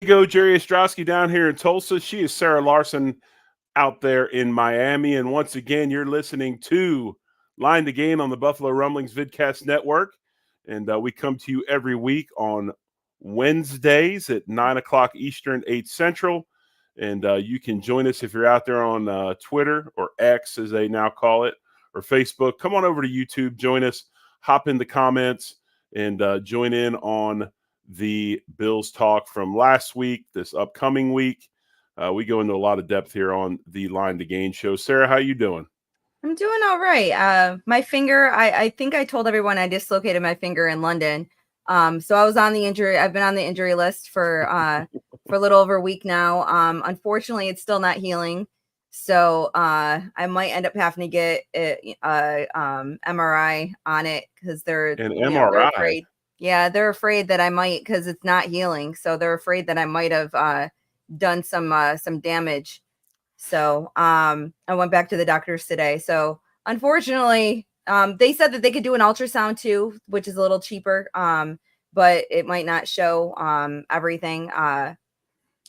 Go Jerry Ostroski down here in Tulsa. She is Sara Larson out there in Miami. And once again, you're listening to Line to Gain on the Buffalo Rumblings Vidcast Network. And we come to you every week on Wednesdays at 9 o'clock Eastern, 8 Central. And you can join us if you're out there on Twitter or X, as they now call it, or Facebook. Come on over to YouTube, join us, hop in the comments, and join in on the Bills talk from last week, this upcoming week. We go into a lot of depth here on the Line to Gain show. Sarah, how you doing? I'm doing all right. My finger, I think I told everyone I dislocated my finger in London. So I was on the injury. I've been on the injury list for a little over a week now. Unfortunately, it's still not healing. So I might end up having to get MRI on it because they're afraid. Yeah, they're afraid that I might, because it's not healing. So they're afraid that I might have done some damage. So I went back to the doctors today. So unfortunately, they said that they could do an ultrasound too, which is a little cheaper, but it might not show everything.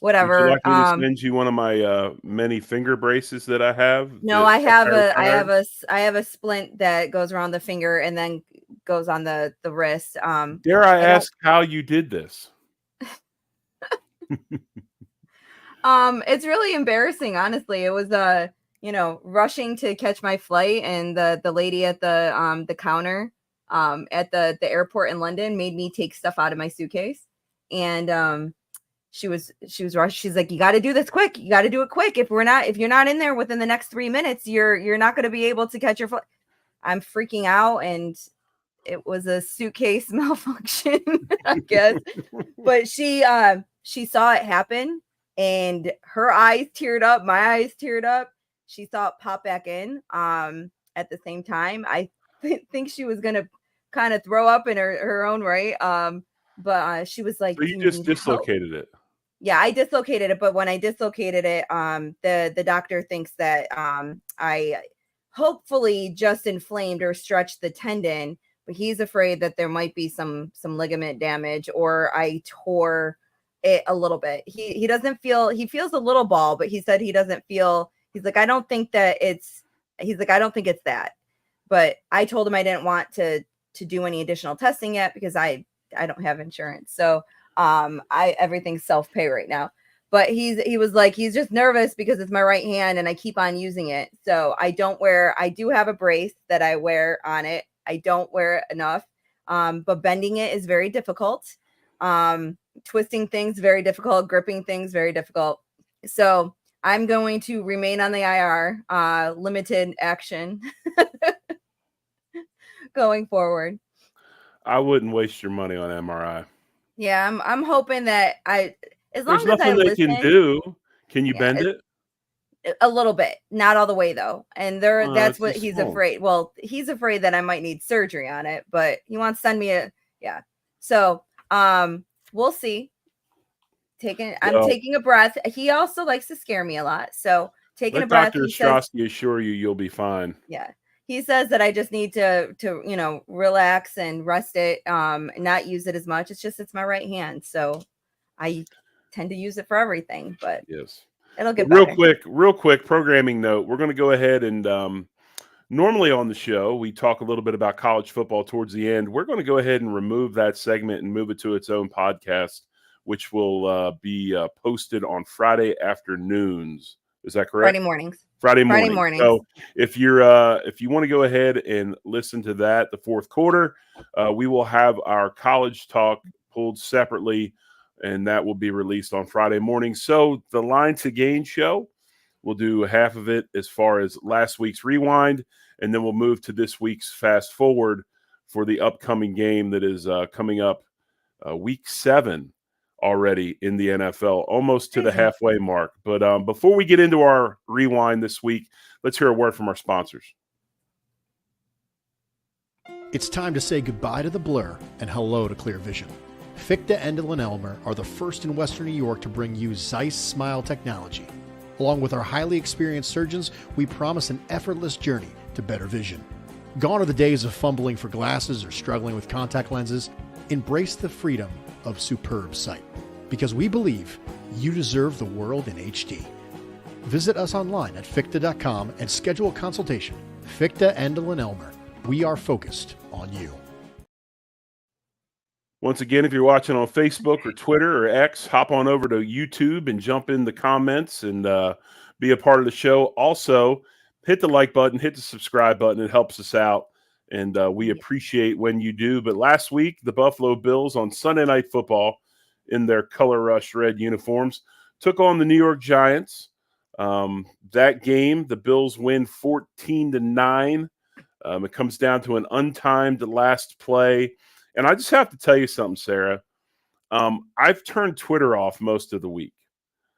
Whatever. Would you like me to send you one of my many finger braces that I have? No, I have a splint that goes around the finger and then goes on the wrist. Dare I ask how you did this? It's really embarrassing, honestly. It was rushing to catch my flight, and the lady at the counter at the airport in London made me take stuff out of my suitcase, and she was rushed. She's like, you got to do this quick. You got to do it quick. If you're not in there within the next 3 minutes, you're not going to be able to catch your flight. I'm freaking out, and it was a suitcase malfunction, I guess. But she saw it happen, and her eyes teared up. My eyes teared up. She saw it pop back in at the same time. I think she was going to kind of throw up in her own right. But she was like, so you just dislocated it. Yeah, I dislocated it. But when I dislocated it, the doctor thinks that I hopefully just inflamed or stretched the tendon, but he's afraid that there might be some ligament damage, or I tore it a little bit. He doesn't feel, he feels a little ball, but he said he doesn't feel, he's like, I don't think it's that. But I told him I didn't want to do any additional testing yet because I don't have insurance. So everything's self-pay right now. But he was like, he's just nervous because it's my right hand and I keep on using it. So I do have a brace that I wear on it. I don't wear it enough. But bending it is very difficult. Twisting things, very difficult. Gripping things, very difficult. So I'm going to remain on the IR, limited action going forward. I wouldn't waste your money on MRI. Yeah, I'm hoping that as long as nothing they can do. Can you bend it? A little bit, not all the way though. And that's what he's afraid. Well, he's afraid that I might need surgery on it, but he wants to send me So we'll see. I'm taking a breath. He also likes to scare me a lot. So taking a breath. Dr. Ostroski assure you'll be fine. Yeah. He says that I just need to relax and rest it, not use it as much. It's my right hand. So I tend to use it for everything, but yes, it'll get better. Real quick programming note. We're going to go ahead and normally on the show, we talk a little bit about college football towards the end. We're going to go ahead and remove that segment and move it to its own podcast, which will be posted on Friday afternoons. Is that correct? Friday morning. So if you want to go ahead and listen to that, the fourth quarter, we will have our college talk pulled separately, and that will be released on Friday morning. So the Line to Gain show, we'll do half of it as far as last week's rewind, and then we'll move to this week's fast forward for the upcoming game that is coming up week 7. Already in the NFL, almost to the halfway mark. But before we get into our rewind this week, let's hear a word from our sponsors. It's time to say goodbye to the blur and hello to clear vision. Fichte, Endel, and Elmer are the first in Western New York to bring you Zeiss Smile technology. Along with our highly experienced surgeons, we promise an effortless journey to better vision. Gone are the days of fumbling for glasses or struggling with contact lenses. Embrace the freedom of superb sight. because we believe you deserve the world in HD. Visit us online at ficta.com and schedule a consultation. Ficta Endel and Elmer. We are focused on you. Once again, if you're watching on Facebook or Twitter or X, hop on over to YouTube and jump in the comments and be a part of the show. Also, hit the like button, hit the subscribe button. It helps us out, and we appreciate when you do. But last week, the Buffalo Bills on Sunday Night Football in their color rush red uniforms took on the New York Giants. That game, the Bills win 14-9. It comes down to an untimed last play. And I just have to tell you something, Sarah. I've turned Twitter off most of the week.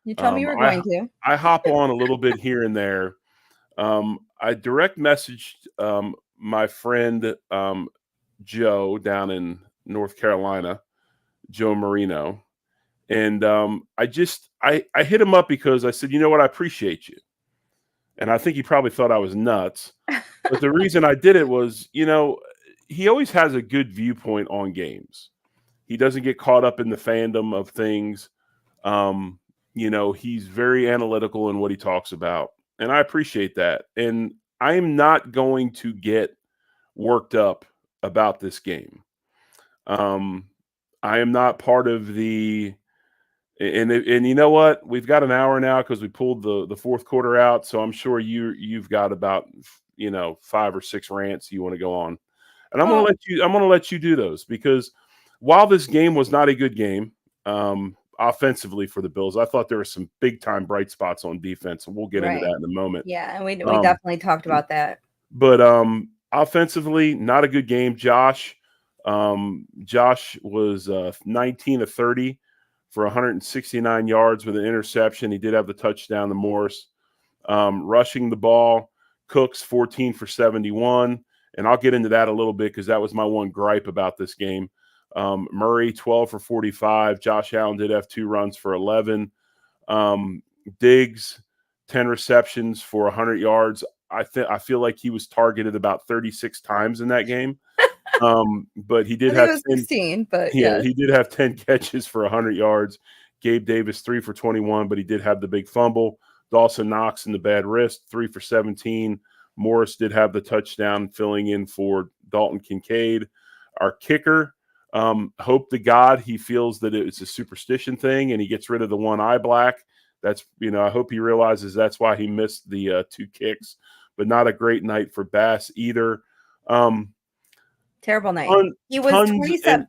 You told me you were going to. I hop on a little bit here and there. I direct messaged my friend Joe down in North Carolina, Joe Marino. And I hit him up because I said, you know what, I appreciate you. And I think he probably thought I was nuts. But the reason I did it was, he always has a good viewpoint on games. He doesn't get caught up in the fandom of things. He's very analytical in what he talks about. And I appreciate that. And I am not going to get worked up about this game. I am not part of the and you know what? We've got an hour now because we pulled the fourth quarter out. So I'm sure you've got about 5 or 6 rants you want to go on. And I'm going to let you do those, because while this game was not a good game offensively for the Bills, I thought there were some big time bright spots on defense, and we'll get into that in a moment. Yeah, and we definitely talked about that. But offensively, not a good game. Josh was 19 of 30 for 169 yards with an interception. He did have the touchdown to Morris. Rushing the ball, Cooks 14 for 71. And I'll get into that a little bit because that was my one gripe about this game. Murray, 12 for 45. Josh Allen did have 2 runs for 11. Diggs, 10 receptions for 100 yards. I feel like he was targeted about 36 times in that game. But he did have 16, but he did have 10 catches for 100 yards. Gabe Davis, 3 for 21, but he did have the big fumble. Dawson Knox in the bad wrist, 3 for 17. Morris did have the touchdown, filling in for Dalton Kincaid. Our kicker, hope to God he feels that it's a superstition thing and he gets rid of the one eye black. That's, I hope he realizes that's why he missed the 2 kicks, but not a great night for Bass either. Terrible night. He was 27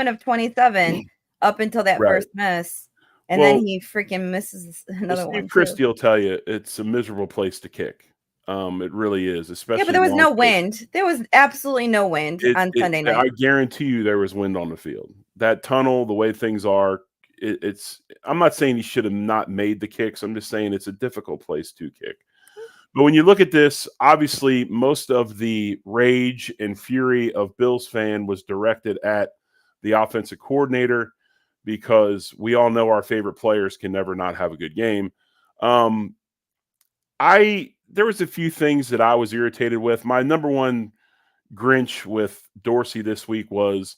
of 27 up until that first miss. And then he freaking misses another one. Steve Christie will tell you it's a miserable place to kick. It really is, especially. Yeah, but there was no wind. There was absolutely no wind on Sunday night. I guarantee you there was wind on the field. That tunnel, the way things are, I'm not saying he should have not made the kicks. I'm just saying it's a difficult place to kick. But when you look at this, obviously most of the rage and fury of Bills fan was directed at the offensive coordinator, because we all know our favorite players can never not have a good game. There was a few things that I was irritated with. My number one Grinch with Dorsey this week was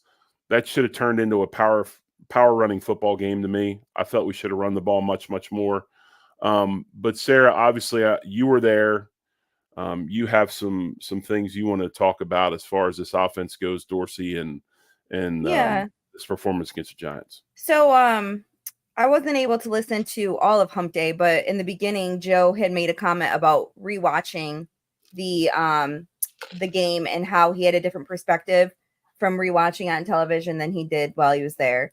that should have turned into a power running football game to me. I felt we should have run the ball much, much more. But Sarah, obviously you were there. You have some things you want to talk about as far as this offense goes, Dorsey, and this performance against the Giants. So I wasn't able to listen to all of Hump Day, but in the beginning, Joe had made a comment about rewatching the game and how he had a different perspective from rewatching on television than he did while he was there.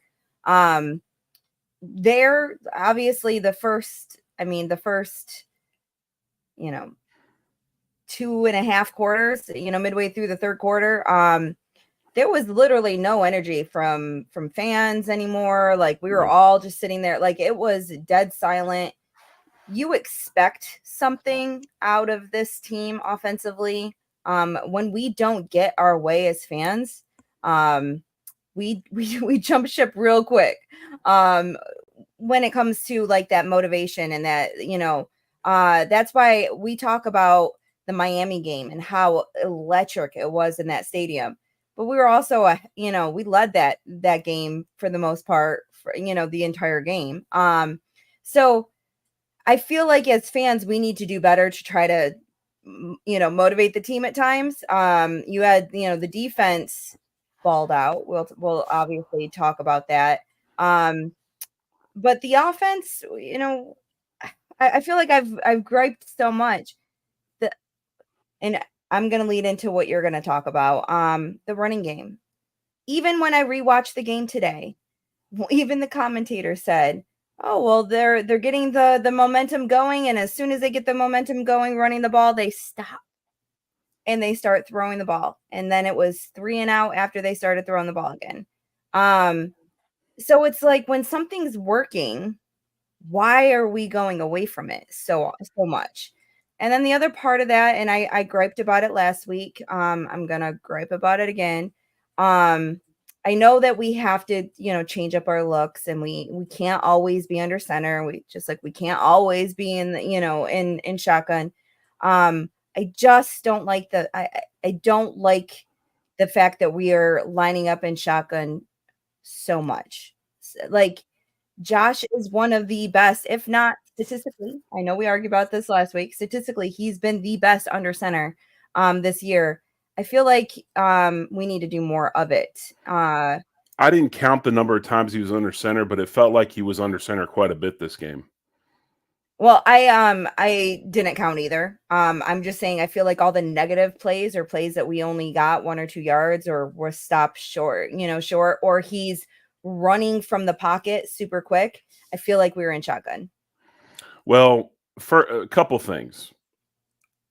There, obviously, the first 2.5 quarters, midway through the third quarter, there was literally no energy from fans anymore. Like, we were all just sitting there. Like, it was dead silent. You expect something out of this team offensively. When we don't get our way as fans, we jump ship real quick. When it comes to like that motivation and that, that's why we talk about the Miami game and how electric it was in that stadium. But we were also, we led that game for the most part for, the entire game. So I feel like as fans, we need to do better to try to, motivate the team at times. You had, the defense balled out. We'll obviously talk about that. But the offense, I feel like I've griped so much that, and I'm going to lead into what you're going to talk about. The running game. Even when I rewatched the game today, even the commentator said, "Oh, well, they're getting the momentum going, and as soon as they get the momentum going, running the ball, they stop and they start throwing the ball." And then it was 3 and out after they started throwing the ball again. So it's like when something's working, why are we going away from it so much? And then the other part of that, and I griped about it last week. I'm gonna gripe about it again. I know that we have to, change up our looks, and we can't always be under center. We can't always be in the, in shotgun. I just don't like I don't like the fact that we are lining up in shotgun so much. Like Josh is one of the best, if not statistically. I know we argued about this last week. Statistically, he's been the best under center this year. I feel like we need to do more of it. I didn't count the number of times he was under center, but it felt like he was under center quite a bit this game. Well, I didn't count either. I'm just saying I feel like all the negative plays or plays that we only got 1 or 2 yards or were stopped short, or he's running from the pocket super quick. I feel like we were in shotgun. Well, for a couple things.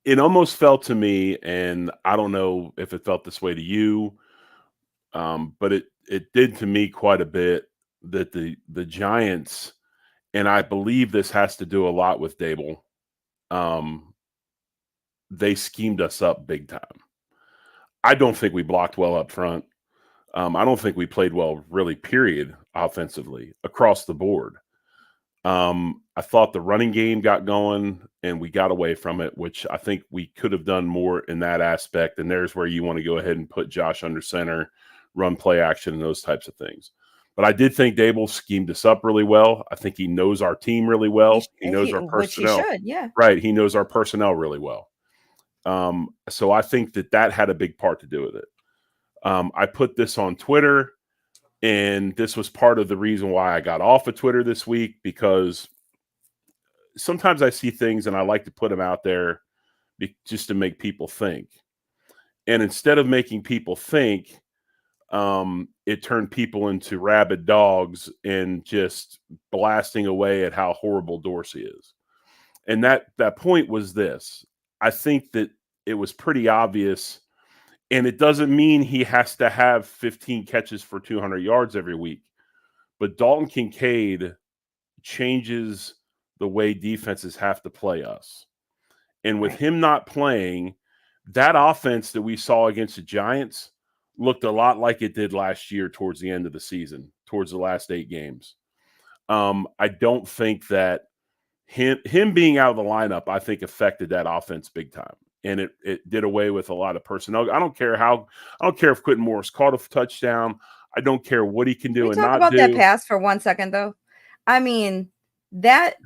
It almost felt to me, and I don't know if it felt this way to you, but it did to me quite a bit, that the Giants, and I believe this has to do a lot with Daboll, they schemed us up big time. I don't think we blocked well up front. I don't think we played well, really, period, offensively, across the board. I thought the running game got going and we got away from it, which I think we could have done more in that aspect. And there's where you want to go ahead and put Josh under center, run play action, and those types of things. But I did think Daboll schemed us up really well. I think he knows our team really well. He knows our personnel. Which he should, yeah. Right. He knows our personnel really well. So I think that had a big part to do with it. I put this on Twitter, and this was part of the reason why I got off of Twitter this week, because sometimes I see things and I like to put them out there just to make people think. And instead of making people think, it turned people into rabid dogs and just blasting away at how horrible Dorsey is. And that point was this. I think that it was pretty obvious, and it doesn't mean he has to have 15 catches for 200 yards every week, but Dalton Kincaid changes the way defenses have to play us. And with him not playing, that offense that we saw against the Giants looked a lot like it did last year towards the end of the season, towards the last 8 games. I don't think that him being out of the lineup, I think, affected that offense big time. And it did away with a lot of personnel. I don't care if Quentin Morris caught a touchdown. I don't care what he can do and not do. Talk about that pass for 1 second, though. I mean, that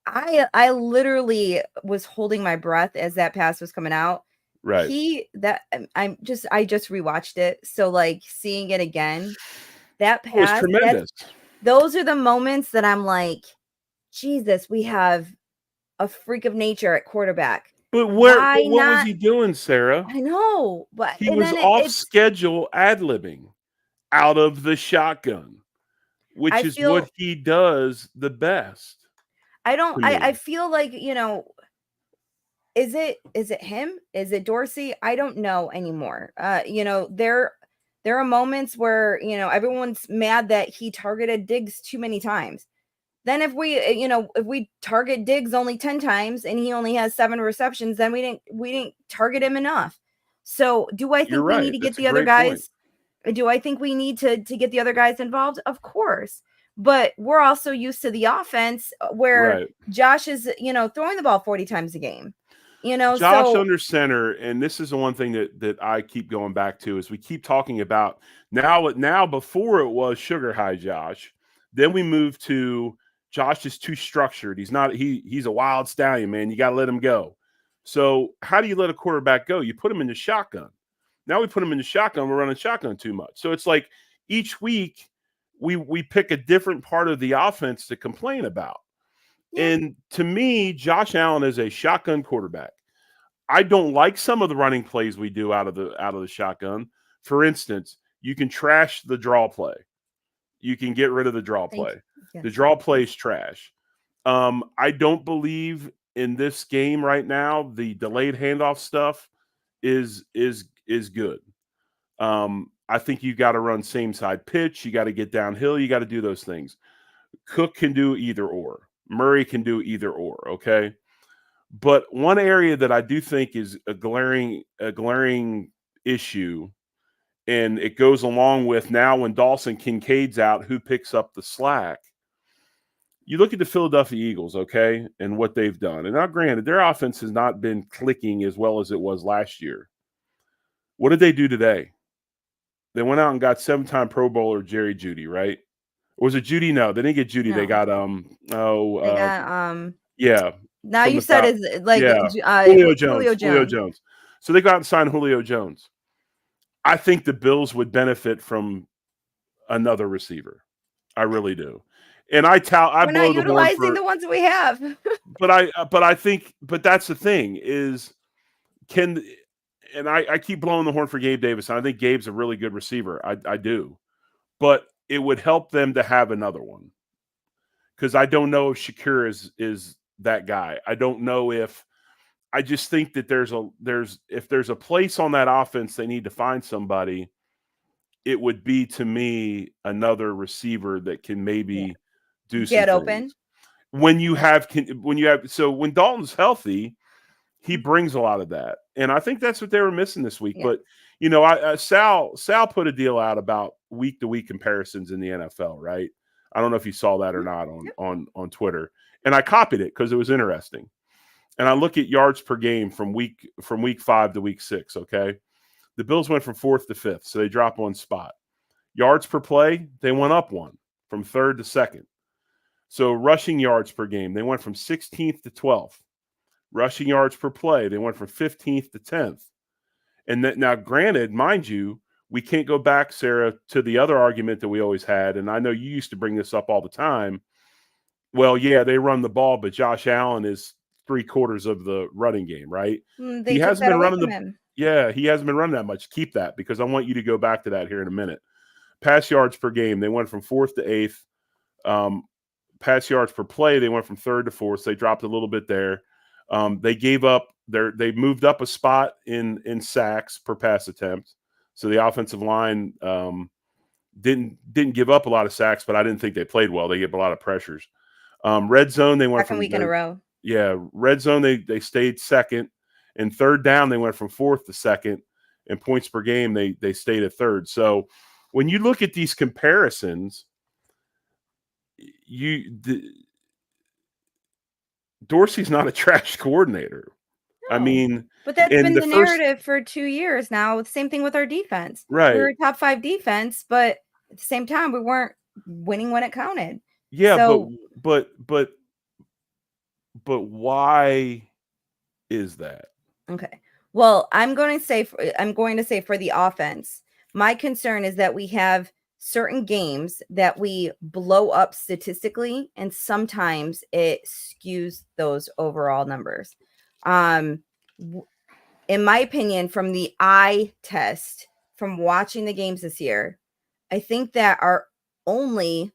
I literally was holding my breath as that pass was coming out. Right. I just rewatched it. So like seeing it again, that pass was tremendous. Those are the moments that I'm like, Jesus, we have a freak of nature at quarterback. But what was he doing, Sarah? I know, but he was off schedule ad-libbing out of the shotgun, which is what he does the best. I feel like, is it him? Is it Dorsey? I don't know anymore. There are moments where, everyone's mad that he targeted Diggs too many times. Then if we target Diggs only 10 times and he only has 7 receptions, then we didn't target him enough. So do I think we need to get the other guys? Do I think we need to get the other guys involved? Of course. But we're also used to the offense where Josh is, throwing the ball 40 times a game. Josh under center, and this is the one thing that I keep going back to, is we keep talking about now before it was sugar high Josh. Then we move to Josh is too structured. He's a wild stallion, man. You got to let him go. So how do you let a quarterback go? You put him in the shotgun. Now we put him in the shotgun. We're running shotgun too much. So it's like each week we pick a different part of the offense to complain about. Yeah. And to me, Josh Allen is a shotgun quarterback. I don't like some of the running plays we do out of the shotgun. For instance, you can trash the draw play. You can get rid of the draw play. Yes. The draw play is trash. I don't believe in this game right now. The delayed handoff stuff is good. I think you got to run same side pitch. You got to get downhill. You got to do those things. Cook can do either or. Murray can do either or. Okay. But one area that I do think is a glaring issue, and it goes along with now when Dawson Kincaid's out, who picks up the slack? You look at the Philadelphia Eagles, okay, and what they've done. And now, granted, their offense has not been clicking as well as it was last year. What did they do today? They went out and got 7-time Pro Bowler Jerry Jeudy, right? Or was it Jeudy? No, they didn't get Jeudy. No. They got yeah. Now you said South. Is like Julio Jones. So they got out and signed Julio Jones. I think the Bills would benefit from another receiver. I really do. And we're not utilizing the ones we have. but I think that's the thing is I keep blowing the horn for Gabe Davis. And I think Gabe's a really good receiver. I do. But it would help them to have another one. Because I don't know if Shakir is that guy. I don't know if I just think that if there's a place on that offense they need to find somebody, it would be to me another receiver that can maybe get open. When Dalton's healthy, he brings a lot of that. And I think that's what they were missing this week. Yeah. But Sal put a deal out about week to week comparisons in the NFL, right? I don't know if you saw that or not on Twitter. And I copied it because it was interesting. And I look at yards per game from week 5 to week 6, okay? The Bills went from 4th to 5th, so they dropped one spot. Yards per play, they went up one from 3rd to 2nd. So rushing yards per game, they went from 16th to 12th. Rushing yards per play, they went from 15th to 10th. And now, granted, mind you, we can't go back, Sarah, to the other argument that we always had, and I know you used to bring this up all the time. Well, yeah, they run the ball, but Josh Allen is 3/4 of the running game, right? He hasn't been running he hasn't been running that much. Keep that because I want you to go back to that here in a minute. Pass yards per game, they went from 4th to 8th. Pass yards per play, they went from 3rd to 4th. So they dropped a little bit there. They moved up a spot in sacks per pass attempt. So the offensive line didn't give up a lot of sacks, but I didn't think they played well. They gave a lot of pressures. Red zone, they went from week in a row. Yeah, red zone, they stayed 2nd. And 3rd down, they went from 4th to 2nd. And points per game, they stayed at 3rd. So when you look at these comparisons, Dorsey's not a trash coordinator. No, I mean, but that's been the narrative for 2 years now. Same thing with our defense. Right. We were a top 5 defense, but at the same time, we weren't winning when it counted. Yeah, so, but why is that? Okay. Well, I'm going to say for the offense, my concern is that we have certain games that we blow up statistically, and sometimes it skews those overall numbers. In my opinion, from the eye test, from watching the games this year, I think that our only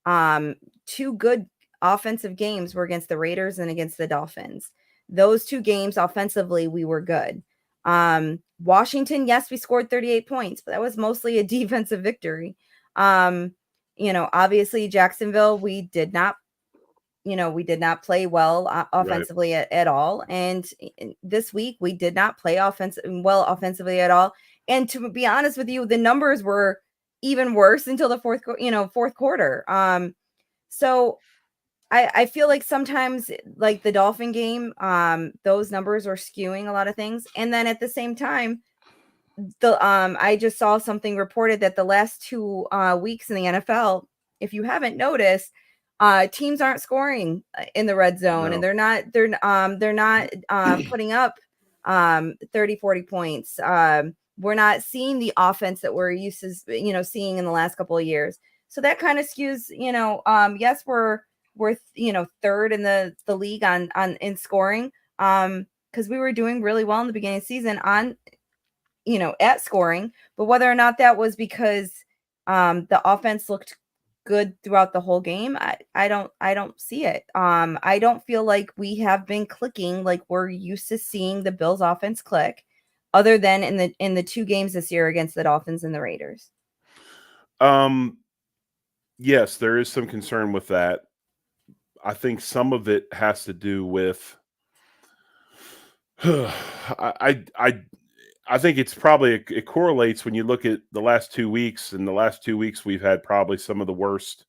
2 good offensive games were against the Raiders and against the Dolphins. Those 2 games offensively, we were good. Washington, yes, we scored 38 points, but that was mostly a defensive victory. Obviously Jacksonville, we did not play well offensively at all. And this week we did not play offensively at all. And to be honest with you, the numbers were even worse until the fourth quarter. So I feel like sometimes, like the Dolphin game, those numbers are skewing a lot of things. And then at the same time, I just saw something reported that the last 2 weeks in the NFL, if you haven't noticed, teams aren't scoring in the red zone, and they're not putting up 30, 40 points. We're not seeing the offense that we're used to, seeing in the last couple of years. So that kind of skews, yes, we're third in the league on in scoring, because we were doing really well in the beginning of the season on, at scoring. But whether or not that was because the offense looked good throughout the whole game, I don't see it. I don't feel like we have been clicking like we're used to seeing the Bills offense click, other than in the 2 games this year against the Dolphins and the Raiders. Yes, there is some concern with that. I think some of it has to do with I think it's probably it correlates when you look at the last 2 weeks. In the last 2 weeks, we've had probably some of the worst.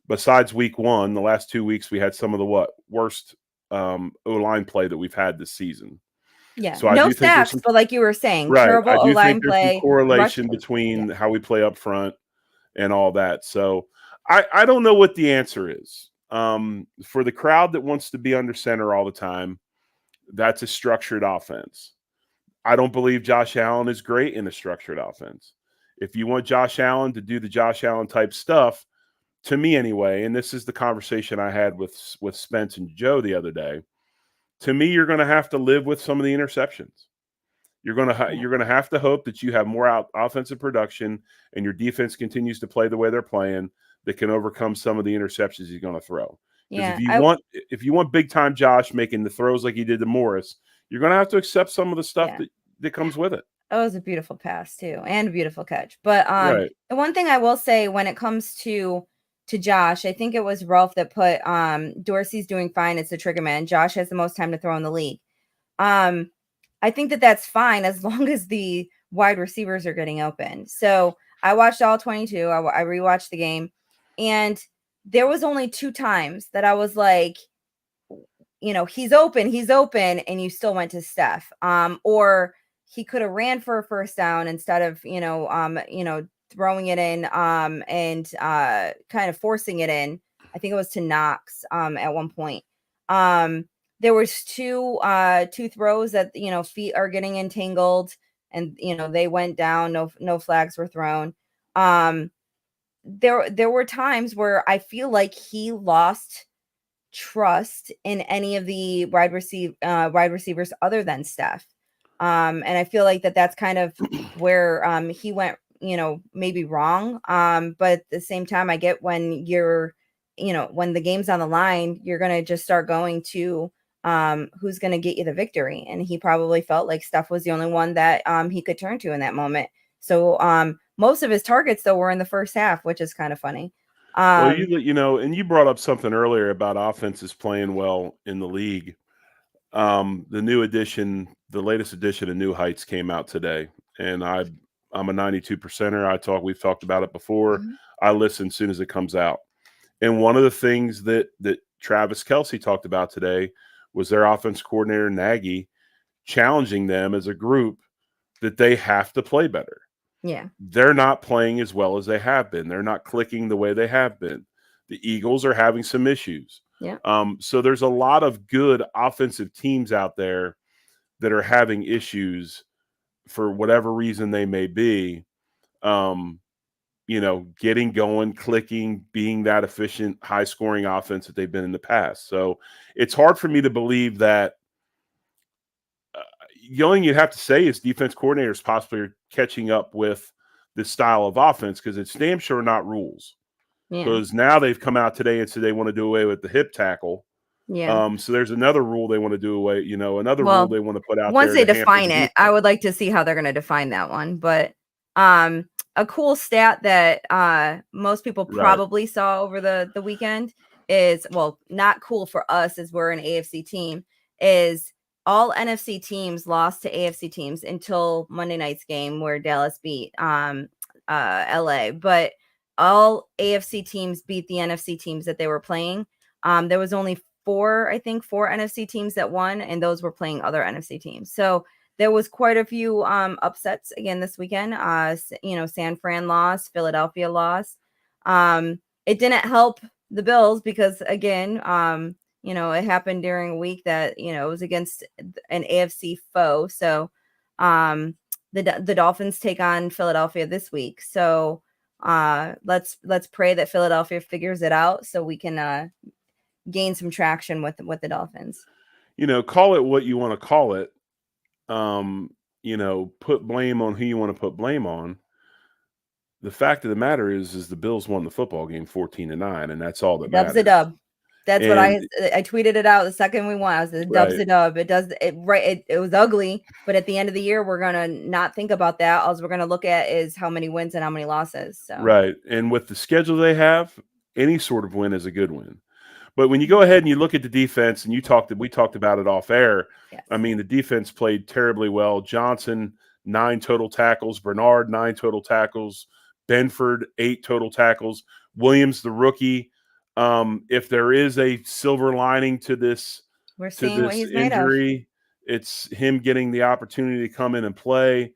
Besides week 1, the last 2 weeks we had some of the worst O-line play that we've had this season. Yeah, so I no do think there's sacks, some, but like you were saying, right. terrible I do O-line think there's some play, correlation rush. between how we play up front and all that. So I don't know what the answer is. For the crowd that wants to be under center all the time, that's a structured offense. I don't believe Josh Allen is great in a structured offense. If you want Josh Allen to do the Josh Allen type stuff, to me anyway, and this is the conversation I had with Spence and Joe the other day, to me, you're going to have to live with some of the interceptions. You're going to have to hope that you have more offensive production and your defense continues to play the way they're playing that can overcome some of the interceptions he's going to throw. Because if you want big time Josh making the throws like he did to Morris, you're going to have to accept some of the stuff that comes with it. It was a beautiful pass too, and a beautiful catch. But right. The one thing I will say when it comes to Josh, I think it was Ralph that put Dorsey's doing fine. It's the trigger man. Josh has the most time to throw in the league. I think that's fine as long as the wide receivers are getting open. So I watched all 22. I rewatched the game, and there was only 2 times that I was like, he's open, and you still went to Steph. Or he could have ran for a first down instead of, throwing it in and kind of forcing it in. I think it was to Knox at one point. There was two throws that, feet are getting entangled, and, they went down. No flags were thrown. There were times where I feel like he lost trust in any of the wide receivers other than Steph. And I feel like that's kind of where he went, maybe wrong. But at the same time, I get when you're, when the game's on the line, you're going to just start going to who's going to get you the victory. And he probably felt like Steph was the only one that he could turn to in that moment. So most of his targets, though, were in the first half, which is kind of funny. Well, and you brought up something earlier about offenses playing well in the league. The latest edition of New Heights came out today, and I'm a 92%er. We've talked about it before. Mm-hmm. I listen as soon as it comes out. And one of the things that Travis Kelce talked about today was their offense coordinator, Nagy, challenging them as a group that they have to play better. Yeah. They're not playing as well as they have been. They're not clicking the way they have been. The Eagles are having some issues. Yeah. So there's a lot of good offensive teams out there that are having issues for whatever reason they may be. Getting going, clicking, being that efficient, high-scoring offense that they've been in the past. So it's hard for me to believe that the only thing you have to say is defense coordinators possibly are catching up with this style of offense, because it's damn sure not rules. Because now they've come out today and said they want to do away with the hip tackle. Yeah. So there's another rule they want to do away, rule they want to put out once there. Once they define it, I would like to see how they're going to define that one. But a cool stat that most people probably saw over the weekend is, well, not cool for us as we're an AFC team, is all NFC teams lost to AFC teams until Monday night's game where Dallas beat LA. But all AFC teams beat the NFC teams that they were playing. There was only four NFC teams that won, and those were playing other NFC teams. So there was quite a few upsets again this weekend. San Fran lost, Philadelphia lost. it didn't help the Bills because, again, it happened during a week that, it was against an AFC foe. So the Dolphins take on Philadelphia this week. So let's pray that Philadelphia figures it out so we can gain some traction with the Dolphins. Call it what you want to call it. Put blame on who you want to put blame on. The fact of the matter is the Bills won the football game 14-9, and that's all that matters. Dub's a dub. That's what I tweeted it out the second we won. I was Dub's a dub. It does it right. It was ugly, but at the end of the year, we're gonna not think about that. All we're gonna look at is how many wins and how many losses. So. Right, and with the schedule they have, any sort of win is a good win. But when you go ahead and you look at the defense, and we talked about it off air. Yes. I mean, the defense played terribly well. Johnson, 9 total tackles. Bernard, 9 total tackles. Benford, 8 total tackles. Williams, the rookie. If there is a silver lining to this, we're seeing what he's made of. It's him getting the opportunity to come in and play,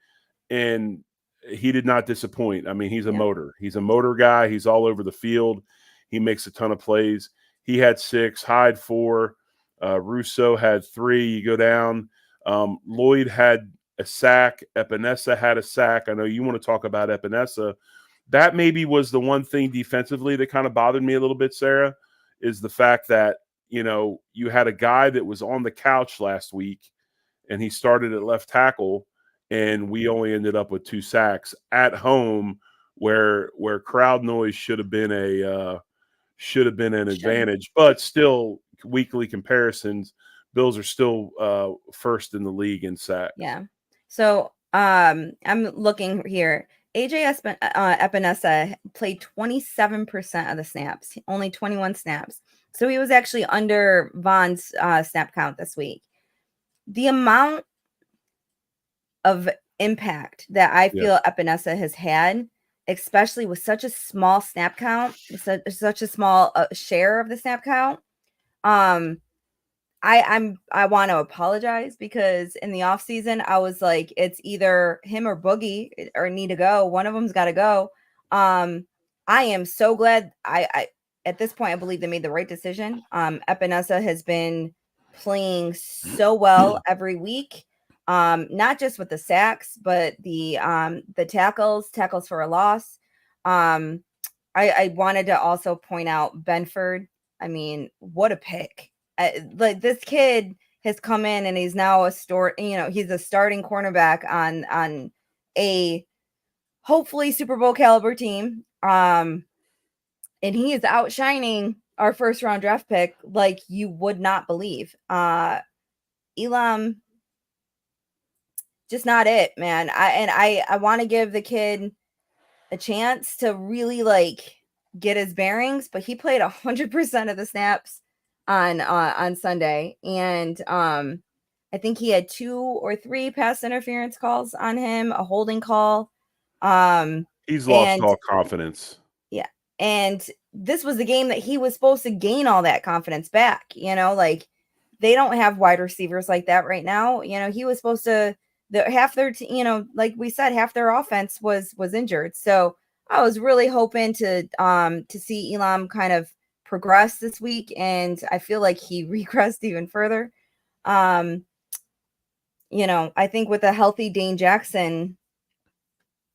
and he did not disappoint. I mean, he's a motor. He's a motor guy. He's all over the field. He makes a ton of plays. He had 6, Hyde 4, Russo had 3. You go down. Lloyd had a sack. Epinesa had a sack. I know you want to talk about Epinesa. That maybe was the one thing defensively that kind of bothered me a little bit, Sarah, is the fact that, you had a guy that was on the couch last week and he started at left tackle, and we only ended up with 2 sacks at home where crowd noise should have been an advantage, but still weekly comparisons, Bills are still first in the league in sacks. Yeah. So I'm looking here. AJ Epinesa played 27% of the snaps, only 21 snaps. So he was actually under Vaughn's snap count this week. The amount of impact that I feel Epinesa has had, especially with such a small snap count, such a small share of the snap count. I want to apologize because in the offseason, I was like, it's either him or Boogie or need to go. One of them's got to go. I am so glad. I at this point, I believe they made the right decision. Epinesa has been playing so well every week. Not just with the sacks, but the tackles for a loss. I wanted to also point out Benford. I mean, what a pick. Like this kid has come in and he's now he's a starting cornerback on a hopefully Super Bowl caliber team. And he is outshining our first round draft pick like you would not believe. Elam, just not it, man. I want to give the kid a chance to really get his bearings, but he played 100% of the snaps on Sunday, and I think he had 2 or 3 pass interference calls on him, a holding call. He's lost all confidence. Yeah, and this was the game that he was supposed to gain all that confidence back. They don't have wide receivers like that right now. He was supposed to. Half their like we said, half their offense was injured. So I was really hoping to see Elam kind of progress this week, and I feel like he regressed even further. I think with a healthy Dane Jackson,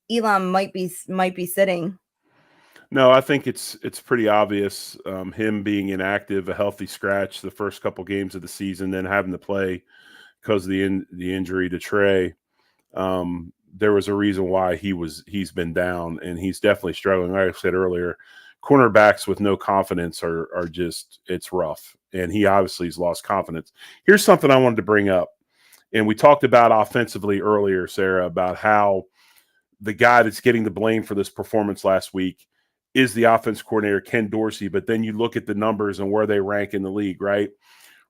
Elam might be sitting. No, I think it's pretty obvious. Him being inactive, a healthy scratch the first couple games of the season, then having to play because of the injury to Trey. There was a reason why he's been down, and he's definitely struggling. Like I said earlier, cornerbacks with no confidence are just, it's rough. And he obviously has lost confidence. Here's something I wanted to bring up. And we talked about offensively earlier, Sarah, about how the guy that's getting the blame for this performance last week is the offense coordinator, Ken Dorsey. But then you look at the numbers and where they rank in the league, right?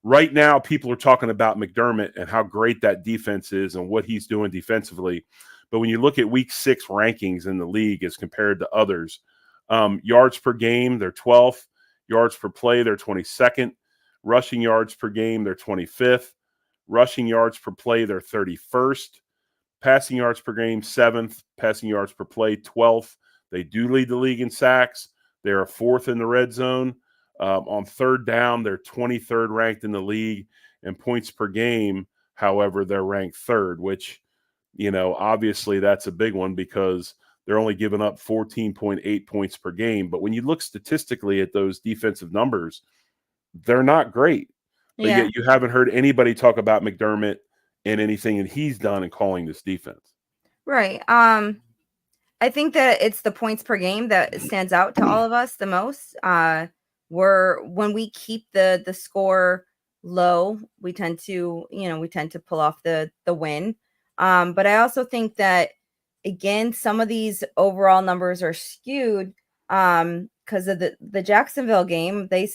Right now, people are talking about McDermott and how great that defense is and what he's doing defensively. But when you look at week 6 rankings in the league as compared to others, yards per game, they're 12th. Yards per play, they're 22nd. Rushing yards per game, they're 25th. Rushing yards per play, they're 31st. Passing yards per game, 7th. Passing yards per play, 12th. They do lead the league in sacks. They are 4th in the red zone. On third down, they're 23rd ranked in the league. And points per game, however, they're ranked 3rd, which, obviously that's a big one because they're only giving up 14.8 points per game. But when you look statistically at those defensive numbers, they're not great. But yet you haven't heard anybody talk about McDermott and anything that he's done in calling this defense. Right. I think that it's the points per game that stands out to all of us the most. When we keep the score low, we tend to pull off the win. But I also think that, again, some of these overall numbers are skewed because of the Jacksonville game. They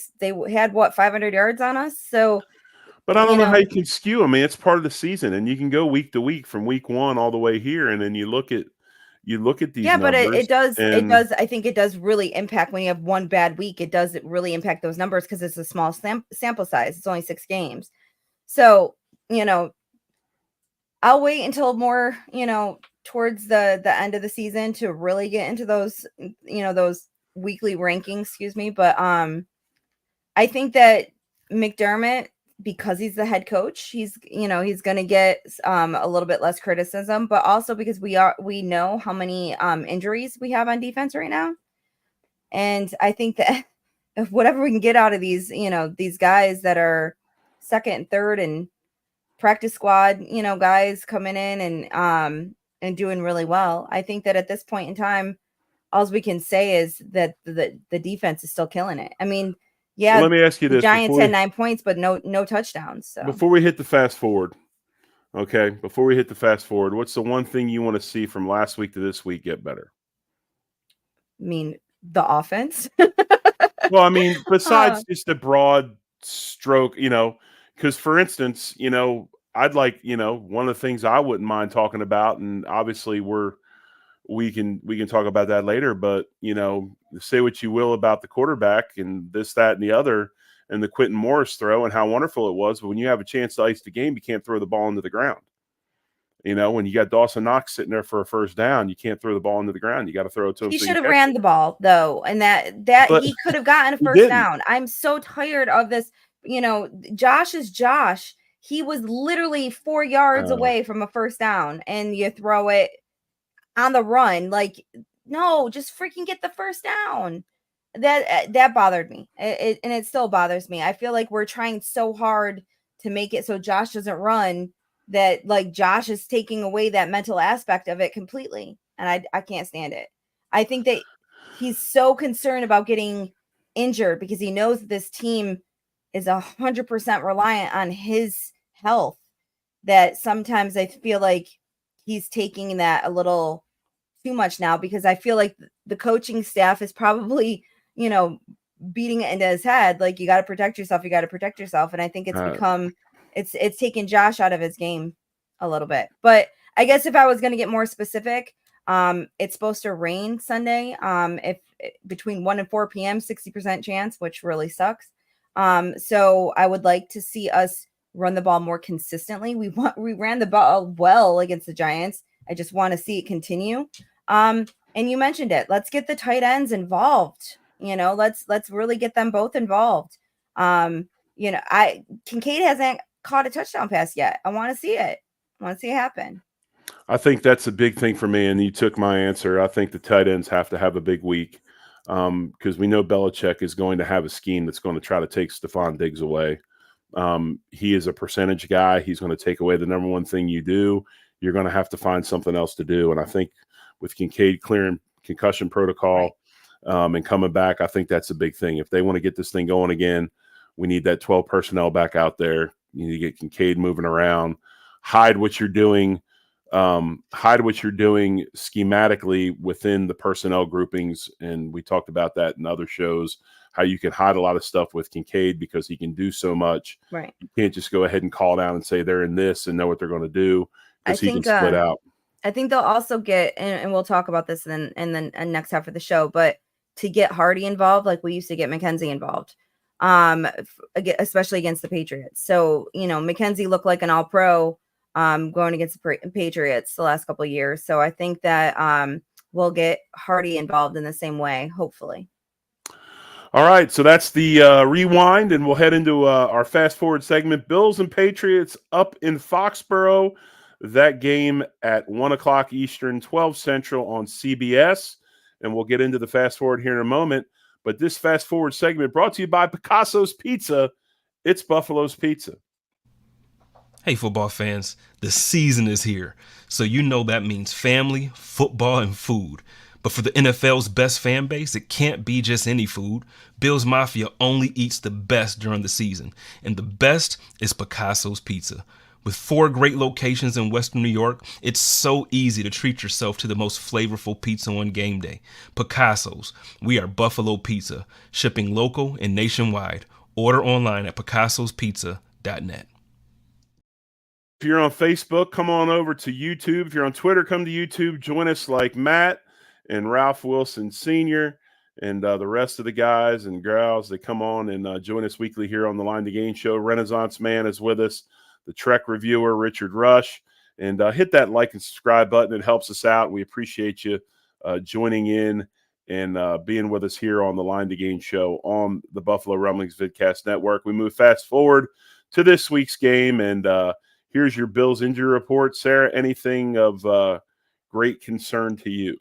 had 500 yards on us. So, but I don't know how you can skew. I mean, it's part of the season, and you can go week to week from week 1 all the way here, and then you look at these numbers. But it does. I think it does really impact when you have one bad week. It does really impact those numbers because it's a small sample size. It's only 6 games. So, I'll wait until more, towards the end of the season to really get into those, those weekly rankings, excuse me. But I think that McDermott, because he's the head coach, he's going to get a little bit less criticism, but also because we know how many injuries we have on defense right now. And I think that if whatever we can get out of these, these guys that are second and third and practice squad, guys coming in and doing really well, I think that at this point in time, all we can say is that the defense is still killing it. I mean, yeah, let me ask you this. The Giants had 9 points, but no touchdowns. So before we hit the fast forward, what's the one thing you want to see from last week to this week get better? I mean, the offense. Well, I mean, besides just a broad stroke, because for instance, I'd like, one of the things I wouldn't mind talking about, and obviously we can talk about that later, but say what you will about the quarterback and this, that, and the other, and the Quentin Morris throw and how wonderful it was. But when you have a chance to ice the game, you can't throw the ball into the ground. When you got Dawson Knox sitting there for a first down, you can't throw the ball into the ground. You got to throw it to him. He should have ran the ball though, and that he could have gotten a first down. I'm so tired of this. Josh is Josh. He was literally 4 yards away from a first down, and you throw it on the run. Like, no, just freaking get the first down. That bothered me. And it still bothers me. I feel like we're trying so hard to make it so Josh doesn't run, that like Josh is taking away that mental aspect of it completely. And I can't stand it. I think that he's so concerned about getting injured because he knows that this team is 100% reliant on his health, that sometimes I feel like he's taking that a little too much now, because I feel like the coaching staff is probably, beating it into his head. Like, you got to protect yourself. You got to protect yourself. And I think it's become, it's taken Josh out of his game a little bit. But I guess if I was going to get more specific, it's supposed to rain Sunday. If between 1 and 4 p.m., 60% chance, which really sucks. So I would like to see us run the ball more consistently. We ran the ball well against the Giants. I just want to see it continue. And you mentioned it. Let's get the tight ends involved. Let's really get them both involved. Kincaid hasn't caught a touchdown pass yet. I want to see it. I want to see it happen. I think that's a big thing for me, and you took my answer. I think the tight ends have to have a big week because we know Belichick is going to have a scheme that's going to try to take Stephon Diggs away. He is a percentage guy. He's going to take away the number one thing you do. You're going to have to find something else to do. And I think with Kincaid clearing concussion protocol and coming back, I think that's a big thing. If they want to get this thing going again, we need that 12 personnel back out there. You need to get Kincaid moving around, hide what you're doing schematically within the personnel groupings. And we talked about that in other shows, how you can hide a lot of stuff with Kincaid because he can do so much. Right. You can't just go ahead and call down and say they're in this and know what they're going to do, because he can split out. I think they'll also get, and we'll talk about this in the next half of the show, but to get Hardy involved, like we used to get McKenzie involved, especially against the Patriots. So, McKenzie looked like an all-pro going against the Patriots the last couple of years. So I think that we'll get Hardy involved in the same way, hopefully. All right, so that's the rewind, and we'll head into our fast forward segment. Bills and Patriots up in Foxborough. That game at 1 o'clock Eastern, 12 Central on CBS. And we'll get into the fast forward here in a moment. But this fast forward segment brought to you by Picasso's Pizza. It's Buffalo's Pizza. Hey, football fans, the season is here. So you know that means family, football, and food. But for the NFL's best fan base, it can't be just any food. Bills Mafia only eats the best during the season. And the best is Picasso's Pizza. With 4 great locations in Western New York, it's so easy to treat yourself to the most flavorful pizza on game day. Picasso's. We are Buffalo Pizza, shipping local and nationwide. Order online at picassospizza.net. If you're on Facebook, come on over to YouTube. If you're on Twitter, come to YouTube. Join us like Matt and Ralph Wilson Sr. and the rest of the guys and gals that come on and join us weekly here on the Line to Gain show. Renaissance Man is with us, the Trek reviewer, Richard Rush. And hit that like and subscribe button. It helps us out. We appreciate you joining in and being with us here on the Line to Gain show on the Buffalo Rumblings Vidcast Network. We move fast forward to this week's game, and here's your Bills injury report. Sarah, anything of great concern to you?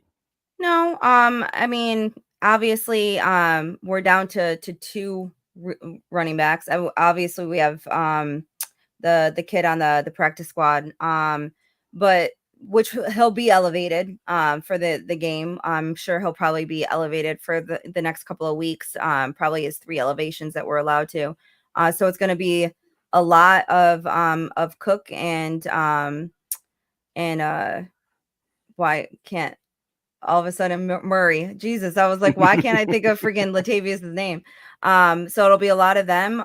No, I mean, obviously, we're down to 2 running backs. Obviously, we have the kid on the practice squad, but which he'll be elevated for the game. I'm sure he'll probably be elevated for the next couple of weeks. Probably his 3 elevations that we're allowed to. So it's going to be a lot of Cook and why can't all of a sudden Murray. Jesus, I was like, why can't I think of freaking Latavius' name? So it'll be a lot of them.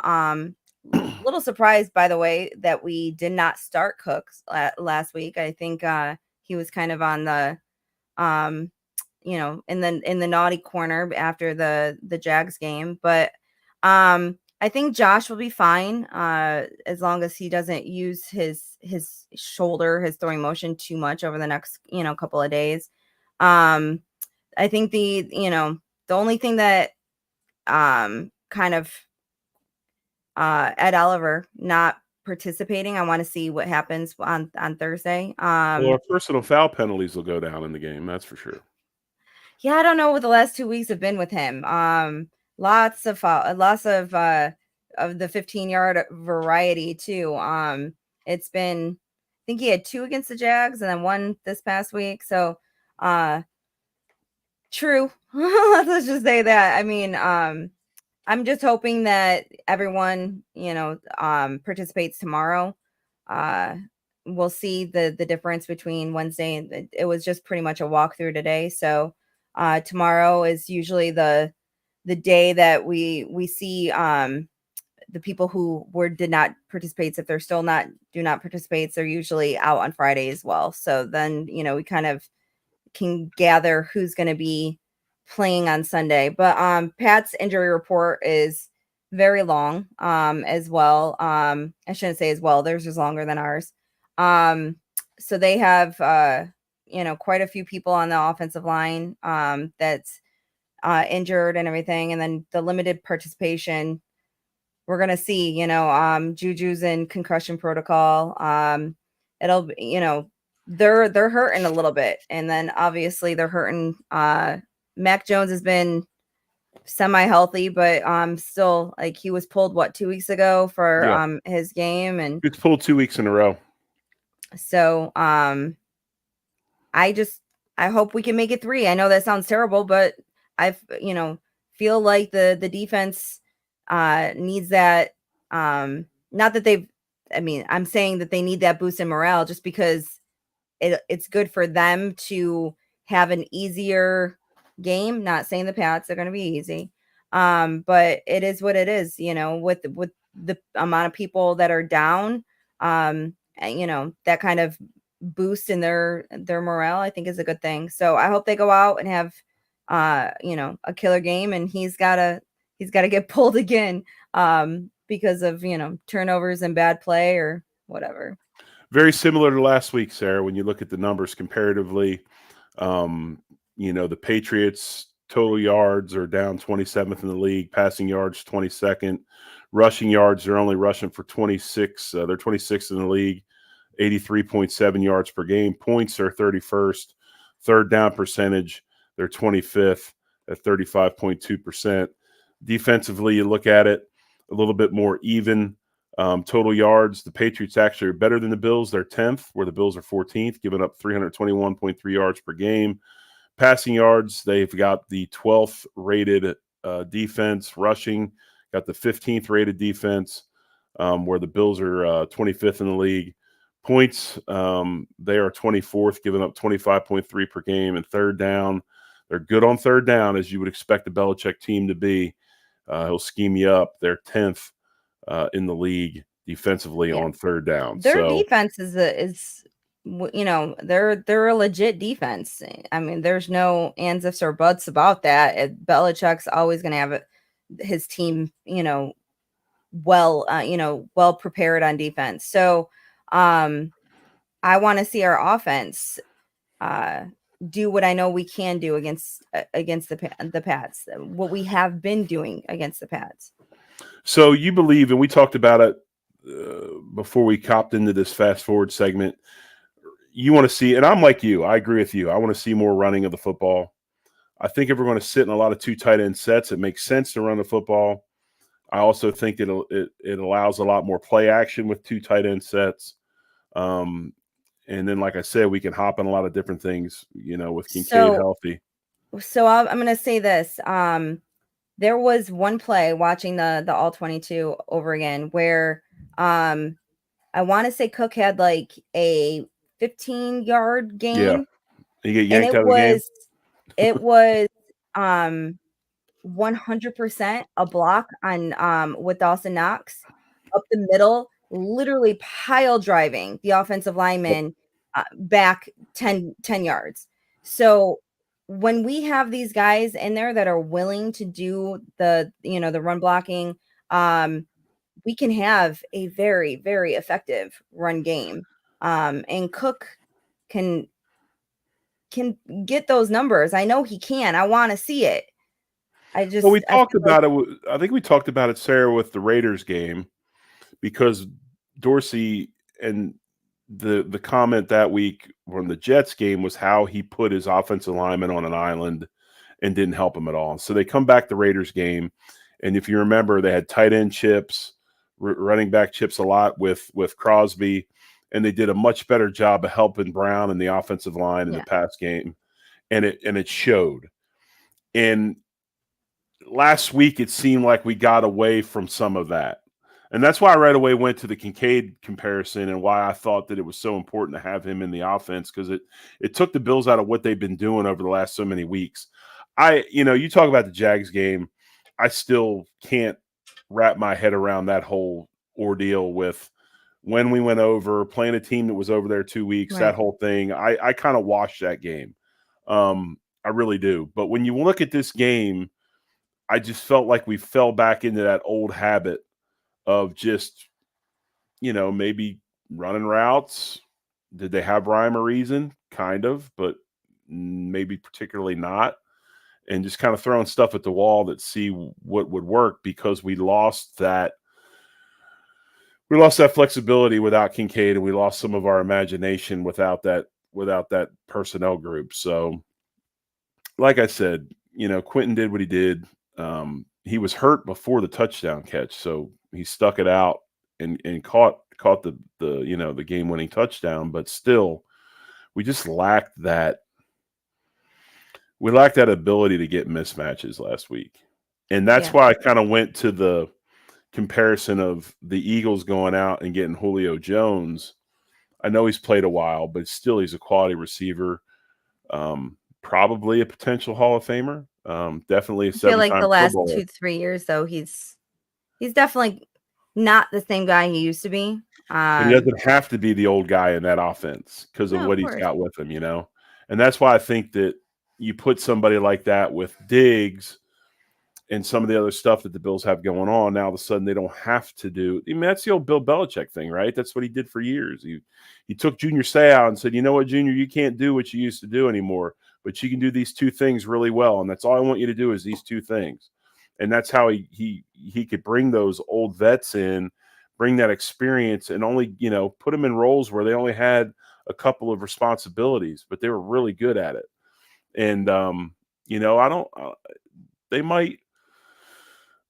Little surprised, by the way, that we did not start Cooks last week. I think he was kind of on the in the naughty corner after the Jags game, but I think Josh will be fine as long as he doesn't use his shoulder, his throwing motion too much over the next couple of days. I think the only thing that kind of Ed Oliver not participating, I want to see what happens on Thursday. Well, our personal foul penalties will go down in the game, that's for sure. Yeah, I don't know what the last 2 weeks have been with him. Lots of the 15-yard variety too. It's been, I think he had 2 against the Jags and then 1 this past week. So true. Let's just say that. I mean, I'm just hoping that everyone, participates tomorrow. We'll see the difference between Wednesday and it was just pretty much a walkthrough today. So tomorrow is usually the day that we see the people who did not participate. If they're still do not participate, they're usually out on Friday as well. So then, we kind of can gather who's going to be playing on Sunday. But Pat's injury report is very long as well. I shouldn't say as well. Theirs is longer than ours. So they have quite a few people on the offensive line that's injured and everything. And then the limited participation, we're going to see, Juju's in concussion protocol. It'll, they're hurting a little bit. And then obviously they're hurting. Mac Jones has been semi-healthy, but still, like, he was pulled 2 weeks ago for his game, and it's pulled 2 weeks in a row. So I hope we can make it 3. I know that sounds terrible, but I feel like the defense needs that. Not that I'm saying that they need that boost in morale just because it's good for them to have an easier game. Not saying the Pats are going to be easy, but it is what it is. With the amount of people that are down, that kind of boost in their morale, I think, is a good thing. So I hope they go out and have a killer game, and he's got to get pulled again because of turnovers and bad play or whatever. Very similar to last week, Sarah, when you look at the numbers comparatively. The Patriots total yards are down 27th in the league. Passing yards 22nd. Rushing yards, they're only rushing for 26. They're 26th in the league, 83.7 yards per game. Points are 31st. Third down percentage, they're 25th at 35.2%. Defensively, you look at it a little bit more even. Total yards, the Patriots actually are better than the Bills. They're 10th, where the Bills are 14th, giving up 321.3 yards per game. Passing yards, they've got the 12th rated defense. Rushing, got the 15th rated defense, where the Bills are 25th in the league. Points, they are 24th, giving up 25.3 per game. And third down, they're good on third down, as you would expect a Belichick team to be. He'll scheme you up. They're 10th in the league defensively on third down. Their defense is they're a legit defense. I mean, there's no ands, ifs, or buts about that. Belichick's always going to have his team, well prepared on defense. So I want to see our offense do what I know we can do against the Pats, what we have been doing against the Pats. So you believe, and we talked about it before we copped into this fast forward segment, you want to see, and I'm like you, I agree with you. I want to see more running of the football. I think if we're going to sit in a lot of two tight end sets, it makes sense to run the football. I also think that it allows a lot more play action with two tight end sets. And then, like I said, we can hop on a lot of different things, with Kincaid healthy. So I'm going to say this. There was one play watching the all 22 over again where I want to say Cook had like a 15-yard gain. Yeah. You get yanked out of the game. It was 100% a block on with Dawson Knox up the middle, literally pile driving the offensive lineman back 10 yards. So when we have these guys in there that are willing to do the run blocking, we can have a very, very effective run game. And Cook can get those numbers. I know he can. I want to see it. Well, we talked about it. I think we talked about it, Sarah, with the Raiders game, because Dorsey and the comment that week from the Jets game was how he put his offensive lineman on an island and didn't help him at all. So they come back the Raiders game, and if you remember, they had tight end chips, running back chips a lot with Crosby, and they did a much better job of helping Brown and the offensive line in the pass game, and it showed. And last week, it seemed like we got away from some of that. And that's why I right away went to the Kincaid comparison and why I thought that it was so important to have him in the offense, because it took the Bills out of what they've been doing over the last so many weeks. You talk about the Jags game, I still can't wrap my head around that whole ordeal with when we went over, playing a team that was over there 2 weeks, that whole thing. I kind of watched that game. I really do. But when you look at this game, I just felt like we fell back into that old habit of just, maybe running routes. Did they have rhyme or reason? Kind of, but maybe particularly not. And just kind of throwing stuff at the wall that see what would work, because we lost that flexibility without Kincaid, and we lost some of our imagination without that personnel group. So, like I said, Quentin did what he did. He was hurt before the touchdown catch, so he stuck it out and caught the game-winning touchdown. But still, we just lacked that. We lacked that ability to get mismatches last week, and that's why I kind of went to the comparison of the Eagles going out and getting Julio Jones. I know he's played a while, but still, he's a quality receiver. Probably a potential Hall of Famer. Definitely a 7-time. I feel like the last 2-3 years, though, he's definitely not the same guy he used to be. And he doesn't have to be the old guy in that offense because of what he's got with him, And that's why I think that you put somebody like that with Diggs and some of the other stuff that the Bills have going on. Now, all of a sudden, they don't have to do. I mean, that's the old Bill Belichick thing, right? That's what he did for years. He took Junior Seau and said, "You know what, Junior, you can't do what you used to do anymore. but you can do these two things really well, and that's all I want you to do is these two things. And that's how he could bring those old vets in, bring that experience, and only, put them in roles where they only had a couple of responsibilities, but they were really good at it. And I don't. The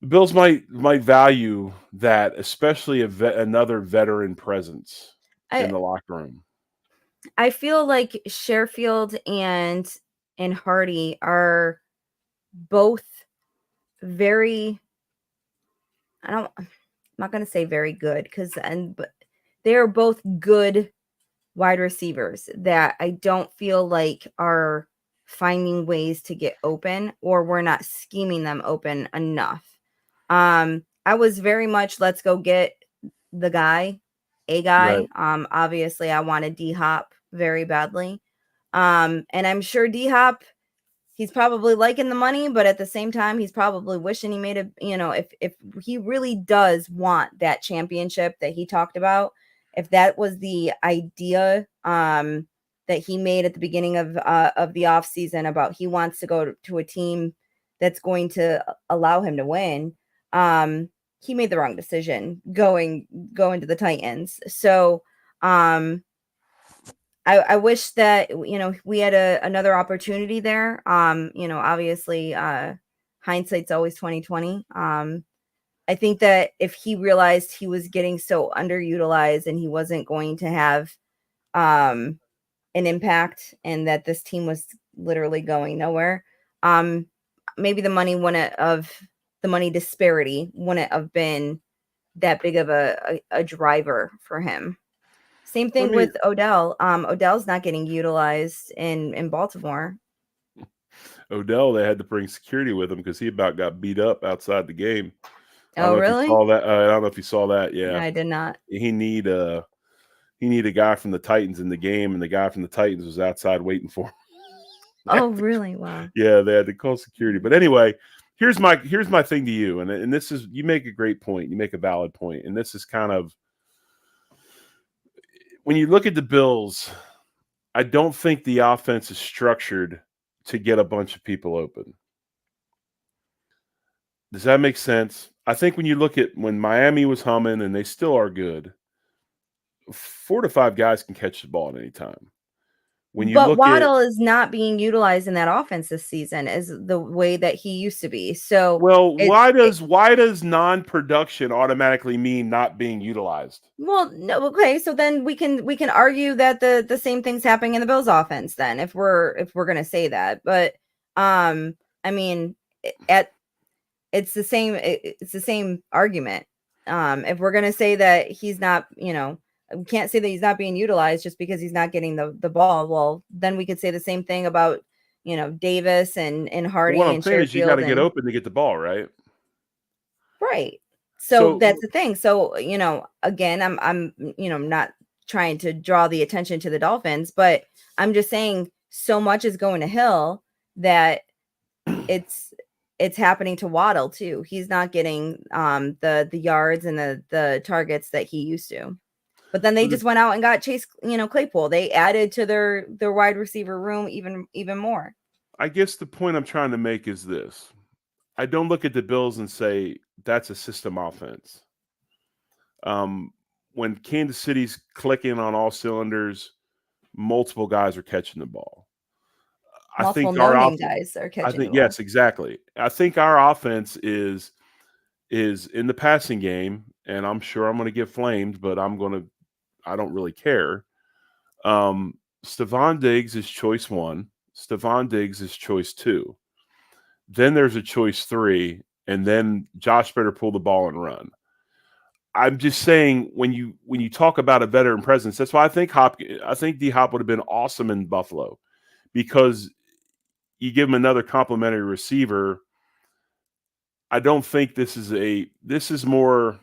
Bills might value that, especially another veteran presence in the locker room. I feel like Sherfield and Hardy are both very. I'm not going to say very good but they are both good wide receivers that I don't feel like are finding ways to get open, or we're not scheming them open enough. I was very much, let's go get a guy. Right. Obviously I wanted D-Hop very badly. And I'm sure D-Hop, he's probably liking the money, but at the same time, he's probably wishing he made if he really does want that championship that he talked about, if that was the idea that he made at the beginning of the offseason about he wants to go to a team that's going to allow him to win, he made the wrong decision going to the Titans. So I wish that, we had another opportunity there. Obviously, hindsight's always 2020. I think that if he realized he was getting so underutilized and he wasn't going to have an impact, and that this team was literally going nowhere, maybe the money disparity wouldn't have been that big of a driver for him. Same thing with Odell. Odell's not getting utilized in Baltimore. Odell, they had to bring security with him because he about got beat up outside the game. Oh, really? I don't know if you saw that. Yeah, I did not. He need a guy from the Titans in the game, and the guy from the Titans was outside waiting for him. Oh, really? Wow. Yeah, they had to call security. But anyway, here's my thing to you, and this is, you make a great point. You make a valid point, and this is kind of, when you look at the Bills, I don't think the offense is structured to get a bunch of people open. Does that make sense? I think when you look at when Miami was humming, and they still are good, 4 to 5 guys can catch the ball at any time. But Waddle is not being utilized in that offense this season as the way that he used to be. So, well, why does non-production automatically mean not being utilized? Well, no, okay, so then we can argue that the same thing's happening in the Bills offense then, if we're going to say that. But I mean, it's the same argument. If we're going to say that he's not, we can't say that he's not being utilized just because he's not getting the ball. Well, then we could say the same thing about, Davis and Hardy. What I'm saying is you got to get open to get the ball, right? Right. So that's the thing. So, again, I'm not trying to draw the attention to the Dolphins, but I'm just saying so much is going to Hill that it's happening to Waddle too. He's not getting the yards and the targets that he used to. But then they just went out and got Chase, Claypool. They added to their wide receiver room even more. I guess the point I'm trying to make is this. I don't look at the Bills and say that's a system offense. When Kansas City's clicking on all cylinders, multiple guys are catching the ball. Multiple no-name guys are catching the ball. Yes, exactly. I think our offense is in the passing game, and I'm sure I'm going to get flamed, but I don't really care. Stephon Diggs is choice 1. Stephon Diggs is choice 2. Then there's a choice 3, and then Josh better pull the ball and run. I'm just saying, when you talk about a veteran presence, that's why I think D-Hop would have been awesome in Buffalo, because you give him another complimentary receiver. I don't think this is more.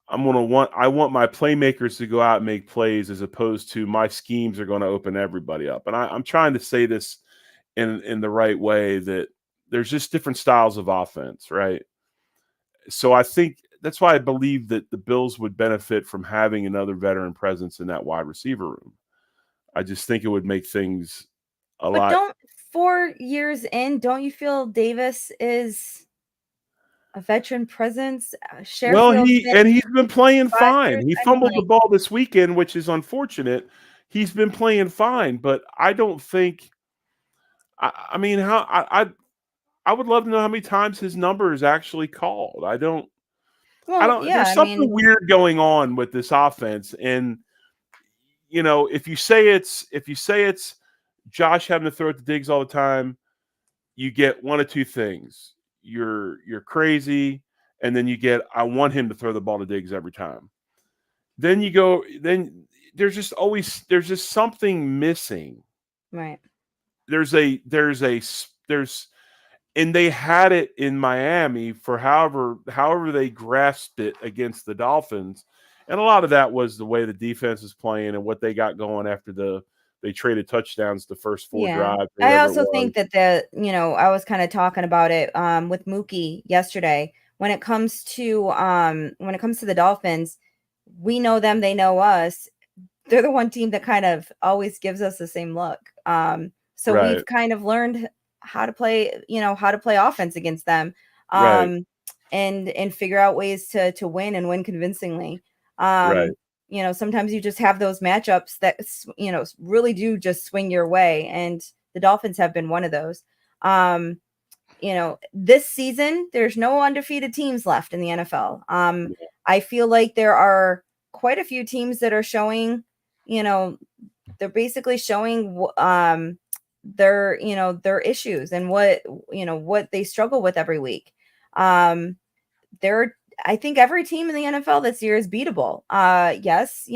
I want my playmakers to go out and make plays, as opposed to my schemes are going to open everybody up. And I'm trying to say this in the right way, that there's just different styles of offense, right? So I think that's why I believe that the Bills would benefit from having another veteran presence in that wide receiver room. I just think it would make things a But lot. 4 years in, don't you feel Davis is a veteran presence? Well, Sherfield's been he's been playing 5 fine. years. He I mean, fumbled the like, ball this weekend, which is unfortunate. He's been playing fine, but I don't think. I mean, I would love to know how many times his number is actually called. I don't. well, yeah, There's I something mean, weird going on with this offense, and if you say it's Josh having to throw it to Diggs all the time, you get one of two things. You're crazy, and then you get I want him to throw the ball to Diggs every time. Then there's just something missing. right. There's and they had it in Miami for however they grasped it against the Dolphins. And a lot of that was the way the defense is playing and what they got going after they traded touchdowns the first 4 Yeah. drives or I whatever it also was. think that I was kind of talking about it with Mookie yesterday. When it comes to the Dolphins, we know them, they know us. They're the one team that kind of always gives us the same look. So Right, we've kind of learned how to play, how to play offense against them. right, Um, and figure out ways to win and win convincingly. right. Sometimes you just have those matchups that really do just swing your way, and the Dolphins have been one of those. This season there's no undefeated teams left in the NFL. I feel like there are quite a few teams that are showing, they're basically showing their issues and what they struggle with every week. I think every team in the NFL this year is beatable. Yes,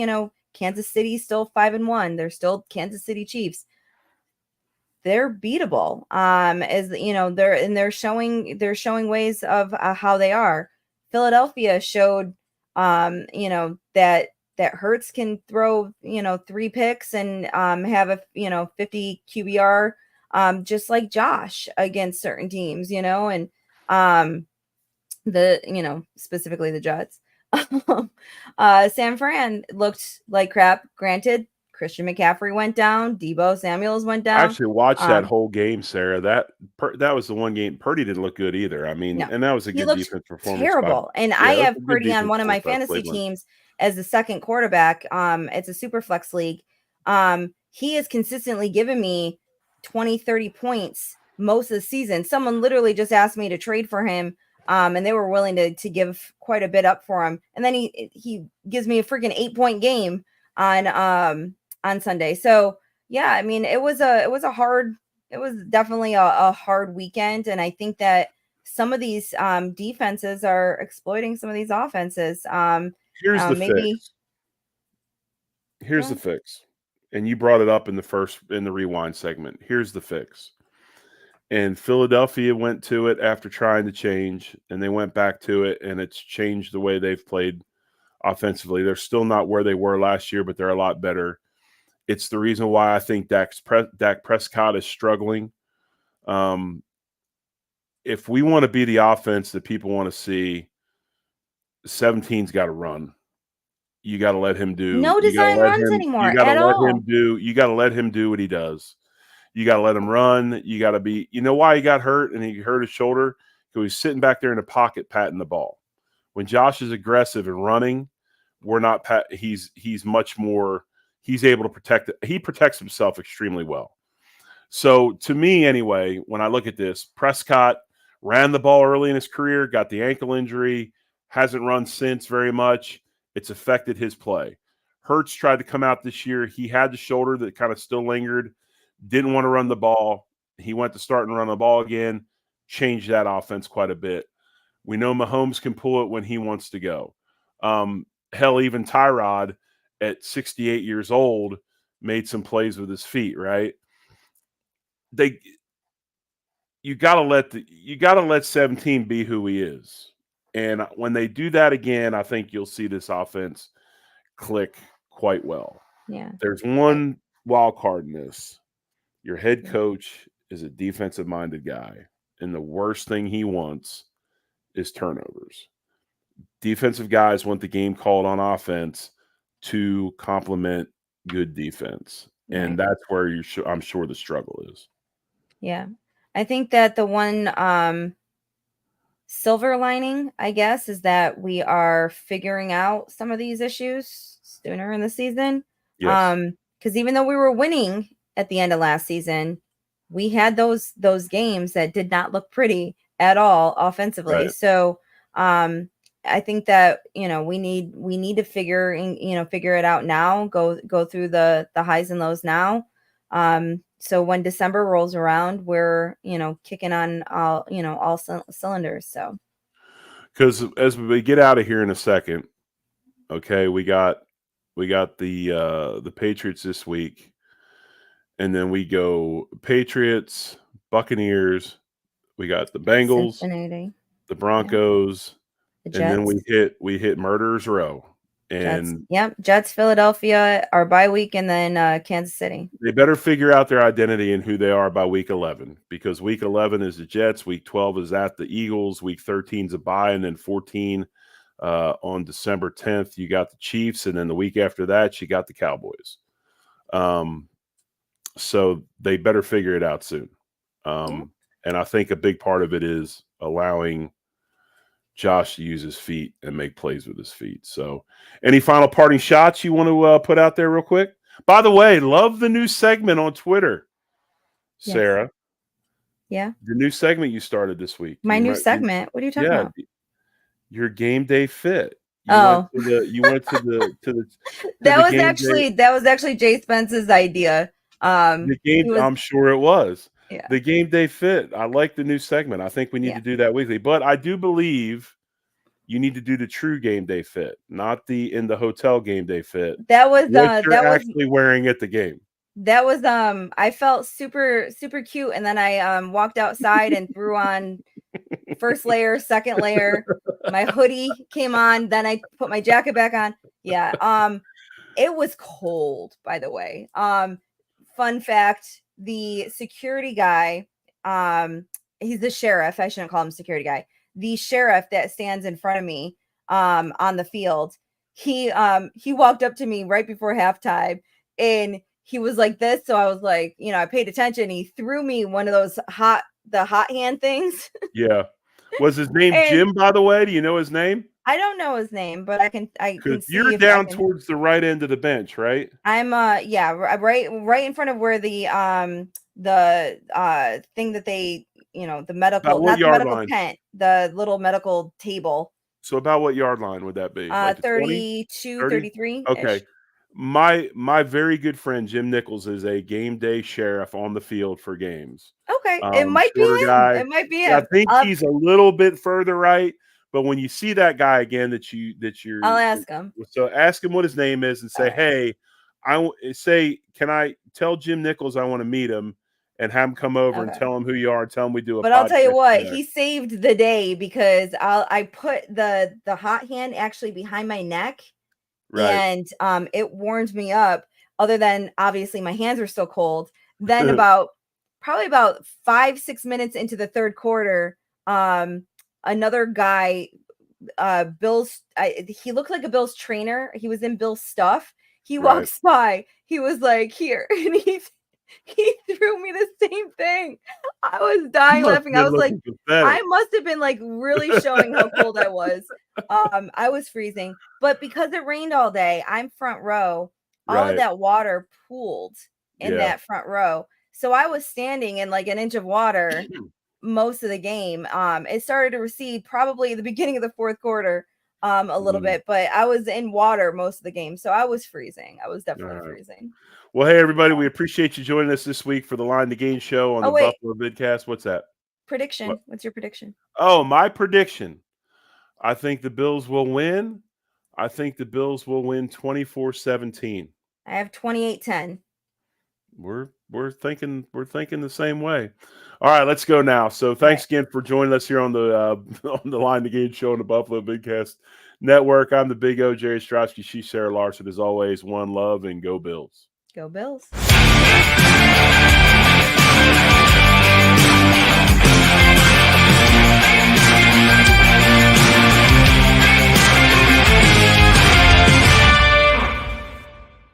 Kansas City's still 5-1. They're still Kansas City Chiefs. They're beatable. As they're showing ways of how they are. Philadelphia showed that Hurts can throw 3 picks and have a 50 QBR, just like Josh against certain teams, and specifically the Jets. San Fran looked like crap. Granted, Christian McCaffrey went down, Deebo Samuels went I down. actually watched that whole game, Sarah. That was the one game. Purdy didn't look good either. I mean, No, and that was a he good looked defense performance by terrible. And I yeah, that's a have good Purdy on defense one of my performance by fantasy Cleveland. teams as the second quarterback. It's a super flex league. He has consistently given me 20, 30 points most of the season. Someone literally just asked me to trade for him. And they were willing to give quite a bit up for him. And then he gives me a freaking 8-point game on Sunday. So yeah, I mean, it was definitely a hard weekend. And I think that some of these defenses are exploiting some of these offenses. Here's the Maybe. fix. Here's the fix. And you brought it up in the rewind segment. Here's the fix. And Philadelphia went to it after trying to change, and they went back to it, and it's changed the way they've played offensively. They're still not where they were last year, but they're a lot better. It's the reason why I think Dak Prescott is struggling. If we want to be the offense that people want to see, 17's got to run. You got to let him do. No You got to design let runs him. You anymore got to at let him all. do. You got to let him do what he does. You got to let him run. You got to be. You know why he got hurt and he hurt his shoulder? Because he's sitting back there in the pocket patting the ball. When Josh is aggressive and running, we're not. He's much more. He's able to protect it. He protects himself extremely well. So to me, anyway, when I look at this, Prescott ran the ball early in his career, got the ankle injury, hasn't run since very much. It's affected his play. Hurts tried to come out this year. He had the shoulder that kind of still lingered, didn't want to run the ball. He went to start and run the ball again, changed that offense quite a bit. We know Mahomes can pull it when he wants to go. Hell, even Tyrod at 68 years old made some plays with his feet, right? You gotta let 17 be who he is. And when they do that again, I think you'll see this offense click quite well. Yeah. There's one wild card in this. Your head coach is a defensive minded guy, and the worst thing he wants is turnovers. Defensive guys want the game called on offense to complement good defense. And that's where I'm sure the struggle is. Yeah. I think that the one silver lining, I guess, is that we are figuring out some of these issues sooner in the season. Yes. Because even though we were winning at the end of last season, we had those games that did not look pretty at all offensively. Right. So I think that we need to figure it out now. Go through the highs and lows now. So when December rolls around, we're kicking on all cylinders. So because as we get out of here in a second, okay, we got the Patriots this week, and then we go Patriots, Buccaneers. We got the Bengals, Cincinnati, the Broncos, the Jets, and then we hit Murderers Row. And Jets, Philadelphia, our bye week, and then Kansas City. They better figure out their identity and who they are by week 11, because week 11 is the Jets, week 12 is at the Eagles, week 13 is a bye, and then 14 on December 10th you got the Chiefs, and then the week after that you got the Cowboys. So they better figure it out soon. And I think a big part of it is allowing Josh to use his feet and make plays with his feet. So any final parting shots you want to put out there real quick? By the way, love the new segment on Twitter, Sarah. Yeah. The new segment you started this week. My new segment? What are you talking about? Your game day fit. You went to the that was actually Jay Spence's idea. I'm sure it was. Yeah. The game day fit. I like the new segment. I think we need to do that weekly. But I do believe you need to do the true game day fit, not the in the hotel game day fit. That was actually wearing at the game. That was I felt super super cute, and then I walked outside and threw on first layer, second layer. My hoodie came on, then I put my jacket back on. Yeah. It was cold, by the way. Fun fact, the security guy, he's the sheriff. I shouldn't call him security guy. The sheriff that stands in front of me on the field, he walked up to me right before halftime, and he was like this. So I was like, I paid attention. He threw me one of those hot hand things. Yeah. Was his name Jim, by the way? Do you know his name? I don't know his name, but I can see. You're down towards the right end of the bench, right? I'm right in front of where the thing that they the medical, not the medical line? Tent, the little medical table. So about what yard line would that be? Like 32, 33. Okay. My very good friend Jim Nichols is a game day sheriff on the field for games. Okay, it might be him. It might be him. I think he's a little bit further right, but when you see that guy again, I'll ask him. So ask him what his name is and say, "Hey, can I tell Jim Nichols I want to meet him and have him come over and tell him who you are and tell him we do a." But I'll tell you what, he saved the day because I put the hot hand actually behind my neck. Right. And it warmed me up, other than obviously my hands are still cold. Then probably about 5-6 minutes into the third quarter, another guy, he looked like a Bills trainer. He was in Bill's stuff. He walks by. He was like, "Here," and he threw me the same thing. I was dying laughing. I was like, I must have been like really showing how cold I was. I was freezing, but because it rained all day, I'm front row. All of that water pooled in that front row. So I was standing in like an inch of water most of the game. It started to recede probably at the beginning of the fourth quarter a little bit, but I was in water most of the game. So I was freezing. I was definitely freezing. Well, hey, everybody, we appreciate you joining us this week for the Line to Gain show on the Buffalo Vidcast. What's that? Prediction. What's your prediction? Oh, my prediction. I think the Bills will win. I think the Bills will win 24-17. I have 28-10. We're thinking the same way. All right, let's go now. So thanks again for joining us here on the Line to Gain show on the Buffalo Vidcast Network. I'm the Big O, Jerry Ostroski. She's Sara Larson. As always, one love and go Bills. Go Bills.